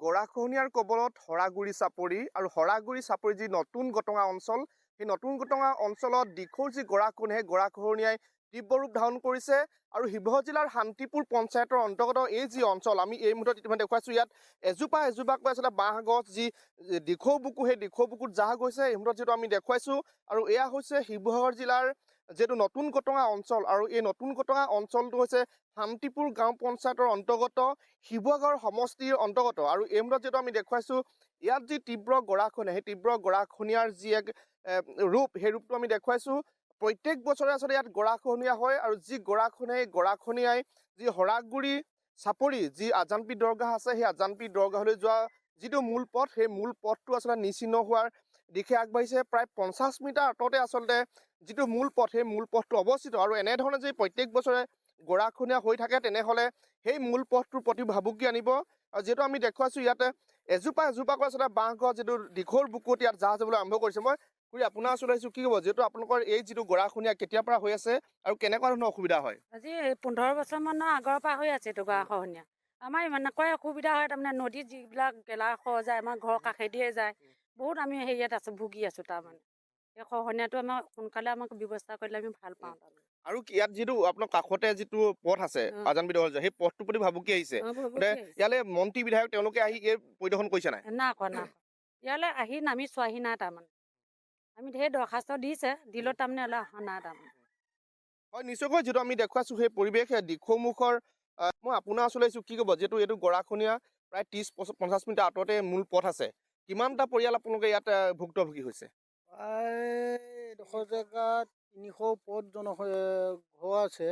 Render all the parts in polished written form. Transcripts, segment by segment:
গৰাখহনীয়াৰ কবলত হৰাগুৰি চাপৰি আৰু হৰাগুৰি চাপৰি যি নতুন গটঙা অঞ্চল, সেই নতুন গটঙা অঞ্চলত দিখৌৰ যি গৰাখহনীয়া, সেই গৰাখহনীয়াই তীব্ৰ ৰূপ ধাৰণ কৰিছে। আৰু শিৱসাগৰ জিলাৰ শান্তিপুৰ পঞ্চায়তৰ অন্তৰ্গত এই যি অঞ্চল, আমি এই মুহূৰ্তত ইতিমধ্যে দেখুৱাইছোঁ, ইয়াত এজোপাকৈ আচলতে বাঁহ গছ যি দিখৌ বুকু, সেই দিখৌ বুকুত জাহ গৈছে। এই মুহূৰ্তত যিটো আমি দেখুৱাইছোঁ, আৰু এয়া হৈছে শিৱসাগৰ জিলাৰ যিহেতু নতুন গটঙা অঞ্চল, আৰু এই নতুন গটঙা অঞ্চলটো হৈছে শান্তিপুৰ গাঁও পঞ্চায়তৰ অন্তৰ্গত, শিৱসাগৰ সমষ্টিৰ অন্তৰ্গত। আৰু এই মুহূৰ্তত যিটো আমি দেখুৱাইছোঁ, ইয়াত যি তীব্ৰ গৰাখহনীয়া, সেই তীব্ৰ গৰাখহনীয়াৰ যি এক ৰূপ, সেই ৰূপটো আমি দেখুৱাইছোঁ। প্ৰত্যেক বছৰে আচলতে ইয়াত গৰাখহনীয়া হয়, আৰু যি গৰাখহনীয়াই যি হৰাগুৰি চাপৰি যি আজানপীৰ দৰগাহ আছে, সেই আজানপীৰ দৰগাহলৈ যোৱা যিটো মূল পথ, সেই মূল পথটো আচলতে নিশ্চিহ্ন হোৱাৰ দিশে আগবাঢ়িছে। প্ৰায় 50 মিটাৰ আঁতৰতে আচলতে যিটো মূল পথ, সেই মূল পথটো অৱস্থিত। আৰু এনেধৰণে যদি প্ৰত্যেক বছৰে গৰাখহনীয়া হৈ থাকে, তেনেহ'লে সেই মূল পথটোৰ প্ৰতি ভাবুকি আনিব। আৰু যিহেতু আমি দেখুৱাইছোঁ, ইয়াতে এজোপাকৈ আচলতে বাঁহ গছ যিটো দিখৌৰ বুকুত ইয়াত জাহ যাবলৈ আৰম্ভ কৰিছে। মই আপোনাৰ ওচৰত আহিছোঁ, কি ক'ব, যিহেতু আপোনালোকৰ এই যিটো গৰাখহনীয়া কেতিয়াৰ পৰা হৈ আছে আৰু কেনেকুৱা ধৰণৰ অসুবিধা হয়? আজি 15 বছৰমানৰ আগৰ পৰা হৈ আছে এইটো গৰাখহনীয়া। আমাৰ এনেকুৱাই অসুবিধা হয়, তাৰমানে নদীত যিবিলাক গেলা খৰ যায়, আমাৰ ঘৰৰ কাষেদিয়ে যায়, বহুত আমি হেৰিয়াত আছোঁ, ভুগি আছোঁ। তাৰমানে এই খহনীয়াটো সোনকালে আমাক ব্যৱস্থা কৰিলে আমি ভাল পাওঁ। তাৰমানে আৰু ইয়াত যিটো আপোনাৰ কাষতে যিটো পথ আছে আজানপীৰ দৰগাহ, সেই পথটোৰ প্ৰতি ভাবুকি আহিছে। ইয়ালৈ মন্ত্ৰী বিধায়ক তেওঁলোকে আহি এই পৰিদৰ্শন কৰিছে নাই? না কৰা ইয়ালৈ আহি নামি চোৱাহি নাই। তাৰমানে আমি ঢেৰ দৰখাস্ত দিলেও তাৰমানে অলপ অহা নাই। তাৰমানে হয়, নিশ্চয়কৈ যিটো আমি দেখুৱাইছোঁ সেই পৰিৱেশ দিখৌমুখৰ। মই আপোনাৰ ওচৰলৈ আহিছোঁ, কি ক'ব, যিহেতু এইটো গৰাখহনীয়া প্ৰায় 30-50 মিটাৰ আঁতৰতে মূল পথ আছে, কিমানটা পৰিয়াল আপোনালোকে ইয়াত ভুক্তভোগী হৈছে? প্ৰায় এডোখৰ জেগাত 300 ওপৰত ঘৰ আছে।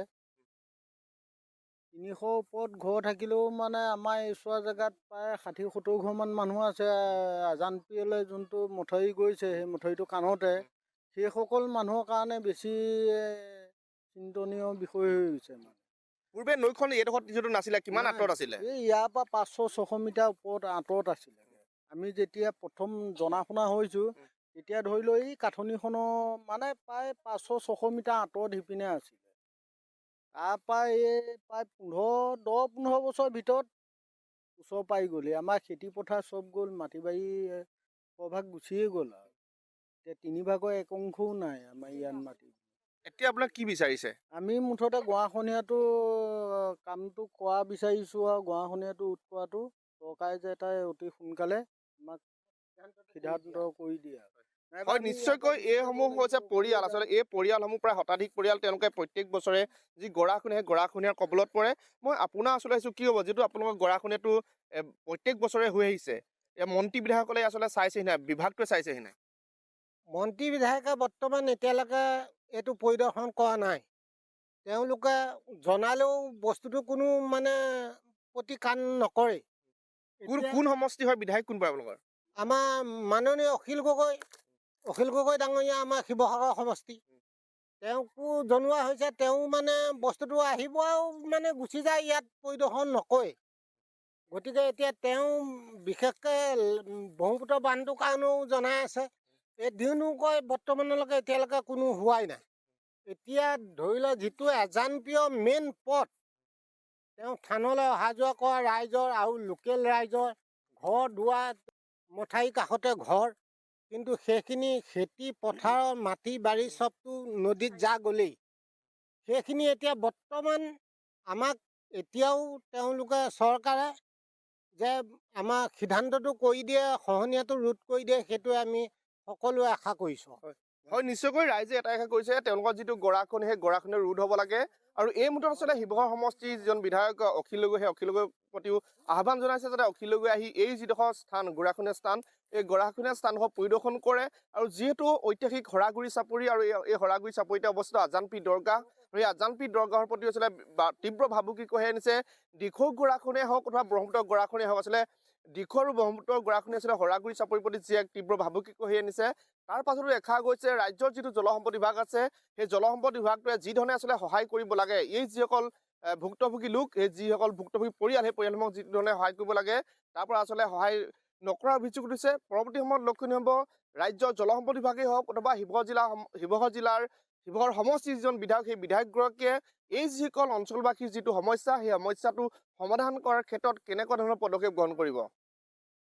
300 ওপৰত ঘৰ থাকিলেও মানে আমাৰ এইচোৱা জেগাত প্ৰায় 60-70 ঘৰমান মানুহ আছে। আজানপীৰলৈ যোনটো মথাউৰি গৈছে, সেই মথাউৰিটো কাণতে, সেইসকল মানুহৰ কাৰণে বেছি চিন্তনীয় বিষয় হৈ গৈছে। মানে পূৰ্বে নৈখন এইডোখৰত যিটো নাছিলে, কিমান আঁতৰত আছিলে? এই ইয়াৰ পৰা 500-600 মিটাৰ ওপৰত আঁতৰত আছিলে। আমি যেতিয়া প্ৰথম জনা শুনা হৈছোঁ, তেতিয়া ধৰি লও এই কাঠনিখনৰ মানে প্ৰায় 500-600 মিটাৰ আঁতৰত সিপিনে আছিলে। তাৰপৰা এই প্ৰায় 10-15 বছৰ ভিতৰত ওচৰ পাই গ'ল। আমাৰ খেতি পথাৰ চব গ'ল, মাটি বাৰী প্ৰভাগ গুচিয়ে গ'ল। আৰু এতিয়া 3ভাগৰ 1 অংশও নাই আমাৰ ইয়াত মাটি। এতিয়া আপোনাক কি বিচাৰিছে? আমি মুঠতে গৰাখহনীয়াটো কামটো কৰা বিচাৰিছোঁ, আৰু গৰাখহনীয়াটো ৰোধ কৰাটো চৰকাৰে যে এটা অতি সোনকালে আমাক সিদ্ধান্ত কৰি দিয়ে। হয়, নিশ্চয়কৈ এইসমূহ হৈছে পৰিয়াল। আচলতে এই পৰিয়ালসমূহ প্ৰায় শতাধিক পৰিয়াল, তেওঁলোকে প্ৰত্যেক বছৰে যি গৰাখহনীয়া, সেই গৰাখহনীয়াৰ কবলত পৰে। মই আপোনাৰ ওচৰলৈ আহিছোঁ, কি হ'ব, যিটো আপোনালোকৰ গৰাখহনীয়াটো প্ৰত্যেক বছৰে হৈ আহিছে, মন্ত্ৰী বিধায়কসকলে আচলতে চাইছেহি নাই, বিভাগটোৱে চাইছেহি নাই? মন্ত্ৰী বিধায়কে বৰ্তমান এতিয়ালৈকে এইটো পৰিদৰ্শন কৰা নাই। তেওঁলোকে জনালেও বস্তুটো কোনো মানে প্ৰতি কাণ নকৰে। কোন সমষ্টি হয়, বিধায়ক কোন পায় আপোনালোকৰ? আমাৰ মাননীয় অখিল গগৈ ডাঙৰীয়া আমাৰ শিৱসাগৰ সমষ্টি। তেওঁকো জনোৱা হৈছে, তেওঁ মানে বস্তুটো আহিব আৰু মানে গুচি যায়, ইয়াত পৰিদৰ্শন নকৰে। গতিকে এতিয়া তেওঁ বিশেষকৈ ব্ৰহ্মপুত্ৰ বান্ধটোৰ কাৰণেও জনাই আছে। এই দিনকৈ বৰ্তমানলৈকে এতিয়ালৈকে কোনো হোৱাই নাই। এতিয়া ধৰি লওক, যিটো আজানপীৰৰ মেইন পথ, তেওঁ থানলৈ অহা যোৱা কৰা ৰাইজৰ আৰু লোকেল ৰাইজৰ ঘৰ দুৱাৰ, মথাউৰি কাষতে ঘৰ, কিন্তু সেইখিনি খেতি পথাৰৰ মাটি বাৰী চবটো নদীত যা গ'লেই। সেইখিনি এতিয়া বৰ্তমান আমাক এতিয়াও তেওঁলোকে চৰকাৰে যে আমাৰ সিদ্ধান্তটো কৰি দিয়ে, খহনীয়াটো ৰোধ কৰি দিয়ে, সেইটোৱে আমি সকলোৱে আশা কৰিছোঁ। হয়, নিশ্চয়কৈ ৰাইজে এটা আশা কৰিছে, তেওঁলোকৰ যিটো গৰাখহনীয়া, সেই গৰাখহনীয়া ৰোধ হ'ব লাগে। আৰু এই মুহূৰ্তত আচলতে শিৱসাগৰ সমষ্টিৰ যিজন বিধায়ক অখিল গগৈ, সেই অখিল গগৈৰ প্ৰতিও আহ্বান জনাইছে যাতে অখিল গগৈ আহি এই যিডোখৰ স্থান, গৰাখহনীয়া স্থান, এই গৰাখহনীয়া স্থানসমূহ পৰিদৰ্শন কৰে। আৰু যিহেতু ঐতিহাসিক হৰাগুৰি চাপৰি, আৰু এই হৰাগুৰি চাপৰিতে অৱস্থিত আজানপীৰ দৰগাহ, আৰু এই আজানপীৰ দৰগাহৰ প্ৰতি আচলতে তীব্ৰ ভাবুকি কঢ়িয়াই আনিছে। দিখৌ গৰাখহনীয়াই হওক অথবা ব্ৰহ্মপুত্ৰ গৰাখহনীয়াই হওক, আচলতে দিখৌ আৰু ব্ৰহ্মপুত্ৰৰ গৰাখহনীয়া আচলতে হৰাগুৰি চাপৰিৰ প্ৰতি যি এক তীব্ৰ ভাবুকি কঢ়িয়াই আনিছে, তাৰ পাছতো দেখা গৈছে ৰাজ্যৰ যিটো জলসম্পদ বিভাগ আছে, সেই জলসম্পদ বিভাগটোৱে যি ধৰণে আচলতে সহায় কৰিব লাগে, এই যিসকল ভুক্তভোগী লোক, এই যিসকল ভুক্তভোগী পৰিয়াল, সেই পৰিয়ালসমূহক যি ধৰণে সহায় কৰিব লাগে, তাৰ পৰা আচলতে সহায় নকৰাৰ অভিযোগ উঠিছে। পৰৱৰ্তী সময়ত লক্ষণীয় হ'ব, ৰাজ্যৰ জলসম্পদ বিভাগেই হওক অথবা শিৱসাগৰ সমষ্টিৰ যিজন বিধায়ক, সেই বিধায়কগৰাকীয়ে এই যিসকল অঞ্চলবাসীৰ যিটো সমস্যা, সেই সমস্যাটো সমাধান কৰাৰ ক্ষেত্ৰত কেনেকুৱা ধৰণৰ পদক্ষেপ গ্ৰহণ কৰিব।